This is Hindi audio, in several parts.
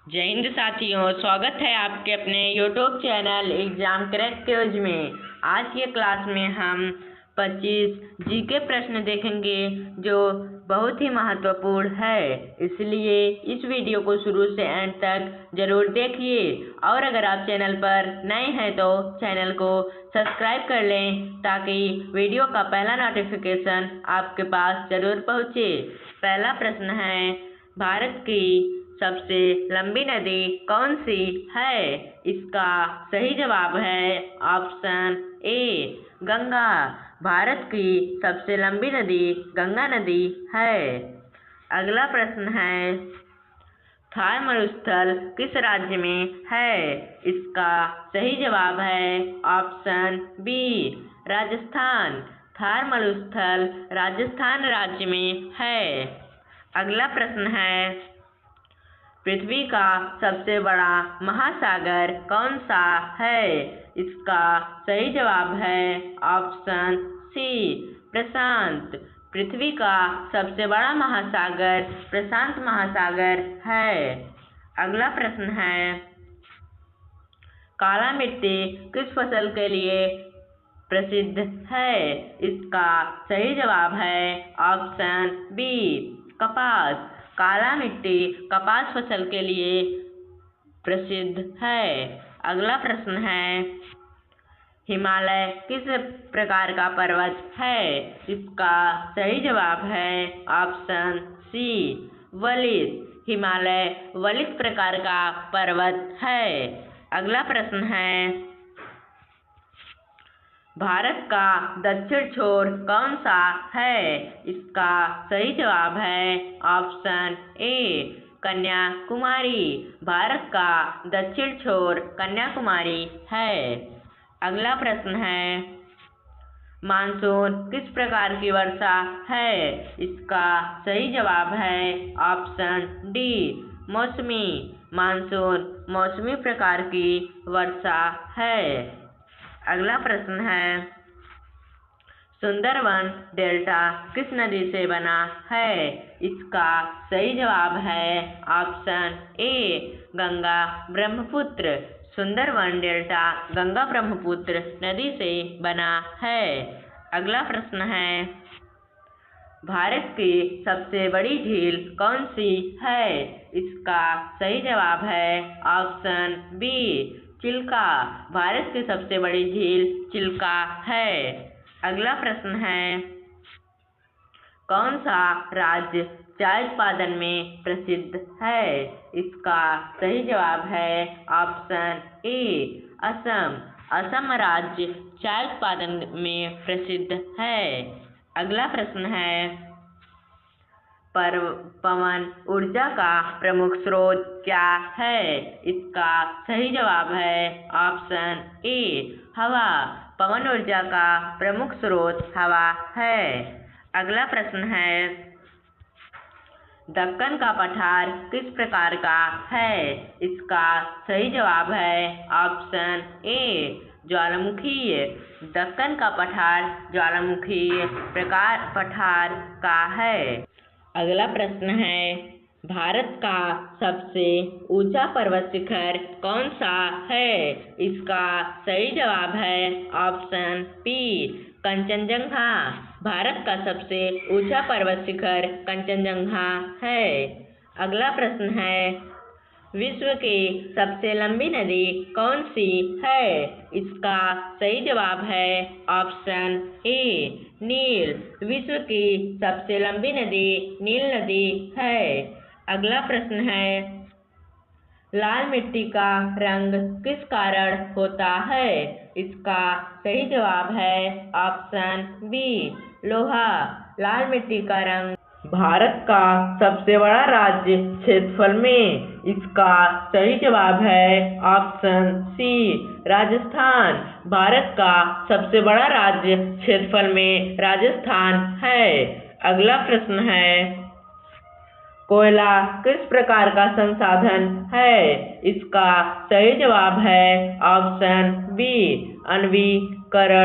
जय हिंद साथियों, स्वागत है आपके अपने YouTube channel exam crack quiz में। आज के क्लास में हम 25 जीके प्रश्न देखेंगे जो बहुत ही महत्वपूर्ण है, इसलिए इस वीडियो को शुरू से एंड तक जरूर देखिए। और अगर आप चैनल पर नए हैं तो चैनल को सब्सक्राइब कर लें ताकि वीडियो का पहला नोटिफिकेशन आपके पास जरूर पहुँचे। पहला प्रश्न है, भारत की सबसे लंबी नदी कौन सी है? इसका सही जवाब है ऑप्शन ए गंगा। भारत की सबसे लंबी नदी गंगा नदी है। अगला प्रश्न है, थार मरुस्थल किस राज्य में है? इसका सही जवाब है ऑप्शन बी राजस्थान। थार मरुस्थल राजस्थान राज्य में है। अगला प्रश्न है, पृथ्वी का सबसे बड़ा महासागर कौन सा है? इसका सही जवाब है ऑप्शन सी प्रशांत। पृथ्वी का सबसे बड़ा महासागर प्रशांत महासागर है। अगला प्रश्न है, काला मिट्टी किस फसल के लिए प्रसिद्ध है? इसका सही जवाब है ऑप्शन बी कपास। काला मिट्टी कपास फसल के लिए प्रसिद्ध है। अगला प्रश्न है, हिमालय किस प्रकार का पर्वत है? इसका सही जवाब है ऑप्शन सी वलित। हिमालय वलित प्रकार का पर्वत है। अगला प्रश्न है, भारत का दक्षिण छोर कौन सा है? इसका सही जवाब है ऑप्शन ए कन्याकुमारी। भारत का दक्षिण छोर कन्याकुमारी है। अगला प्रश्न है, मानसून किस प्रकार की वर्षा है? इसका सही जवाब है ऑप्शन डी मौसमी। मानसून मौसमी प्रकार की वर्षा है। अगला प्रश्न है, सुंदरवन डेल्टा किस नदी से बना है? इसका सही जवाब है option A Ganga Brahmaputra. Sundarban delta Ganga Brahmaputra नदी से बना है। अगला प्रश्न है, भारत की सबसे बड़ी झील कौन सी है? इसका सही जवाब है ऑप्शन बी चिल्का। भारत की सबसे बड़ी झील चिल्का है। अगला प्रश्न है, कौन सा राज्य चाय उत्पादन में प्रसिद्ध है? इसका सही जवाब है ऑप्शन ए असम। असम राज्य चाय उत्पादन में प्रसिद्ध है। अगला प्रश्न है, पवन ऊर्जा का प्रमुख स्रोत क्या है? इसका सही जवाब है ऑप्शन ए हवा। पवन ऊर्जा का प्रमुख स्रोत हवा है। अगला प्रश्न है, दक्कन का पठार किस प्रकार का है? इसका सही जवाब है ऑप्शन ए ज्वालामुखीय। दक्कन का पठार ज्वालामुखीय प्रकार पठार का है। अगला प्रश्न है, भारत का सबसे ऊंचा पर्वत शिखर कौन सा है? इसका सही जवाब है ऑप्शन बी कंचनजंगा। भारत का सबसे ऊंचा पर्वत शिखर कंचनजंगा है। अगला प्रश्न है, विश्व की सबसे लंबी नदी कौन सी है? इसका सही जवाब है ऑप्शन ए नील। विश्व की सबसे लंबी नदी नील नदी है। अगला प्रश्न है, लाल मिट्टी का रंग किस कारण होता है? इसका सही जवाब है ऑप्शन बी लोहा। लाल मिट्टी का रंग भारत का सबसे बड़ा राज्य क्षेत्रफल में। इसका सही जवाब है ऑप्शन सी राजस्थान। भारत का सबसे बड़ा राज्य क्षेत्रफल में राजस्थान है। अगला प्रश्न है, कोयला किस प्रकार का संसाधन है? इसका सही जवाब है ऑप्शन बी अनवीकरणीय।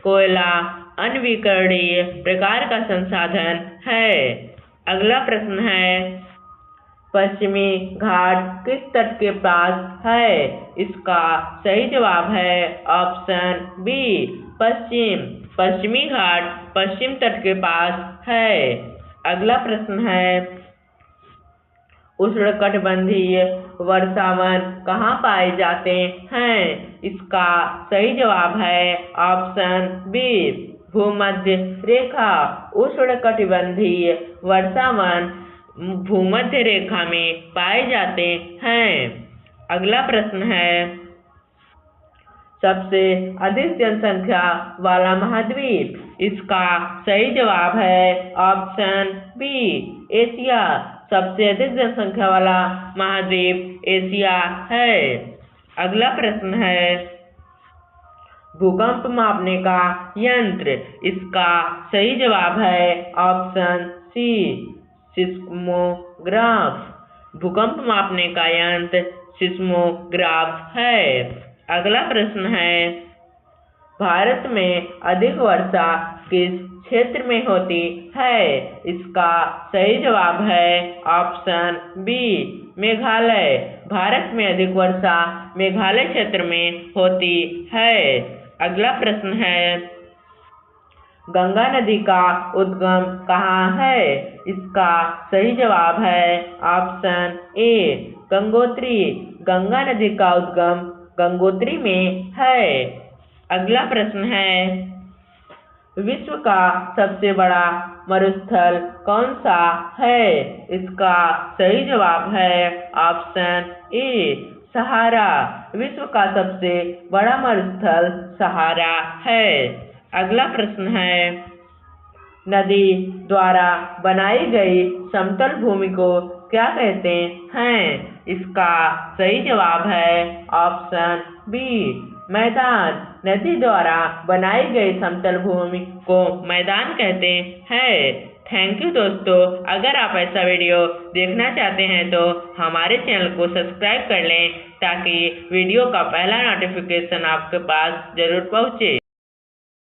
कोयला अनवीकरणीय प्रकार का संसाधन है। अगला प्रश्न है, पश्चिमी घाट किस तट के पास है? इसका सही जवाब है ऑप्शन बी पश्चिम। पश्चिमी घाट पश्चिम तट के पास है। अगला प्रश्न है, उष्णकटिबंधीय वर्षावन कहाँ पाए जाते हैं? इसका सही जवाब है ऑप्शन बी भूमध्य रेखा। उष्णकटिबंधीय वर्षावन भूमध्य रेखा में पाए जाते हैं। अगला प्रश्न है, सबसे अधिक जनसंख्या वाला महाद्वीप? इसका सही जवाब है ऑप्शन बी एशिया। सबसे अधिक जनसंख्या वाला महाद्वीप एशिया है। अगला प्रश्न है, भूकंप मापने का यंत्र? इसका सही जवाब है ऑप्शन सी सिस्मोग्राफ। भूकंप मापने का यंत्र सिस्मोग्राफ है। अगला प्रश्न है, भारत में अधिक वर्षा किस क्षेत्र में होती है? इसका सही जवाब है ऑप्शन बी मेघालय। भारत में अधिक वर्षा मेघालय क्षेत्र में होती है। अगला प्रश्न है, गंगा नदी का उद्गम कहाँ है? इसका सही जवाब है ऑप्शन ए गंगोत्री। गंगा नदी का उद्गम गंगोत्री में है। अगला प्रश्न है, विश्व का सबसे बड़ा मरुस्थल कौन सा है? इसका सही जवाब है ऑप्शन ए सहारा। विश्व का सबसे बड़ा मरुस्थल सहारा है। अगला प्रश्न है, नदी द्वारा बनाई गई समतल भूमि को क्या कहते हैं? इसका सही जवाब है ऑप्शन बी मैदान। नदी द्वारा बनाई गई समतल भूमि को मैदान कहते हैं। थैंक यू दोस्तों। अगर आप ऐसा वीडियो देखना चाहते हैं तो हमारे चैनल को सब्सक्राइब कर लें ताकि वीडियो का पहला नोटिफिकेशन आपके पास जरूर पहुँचे।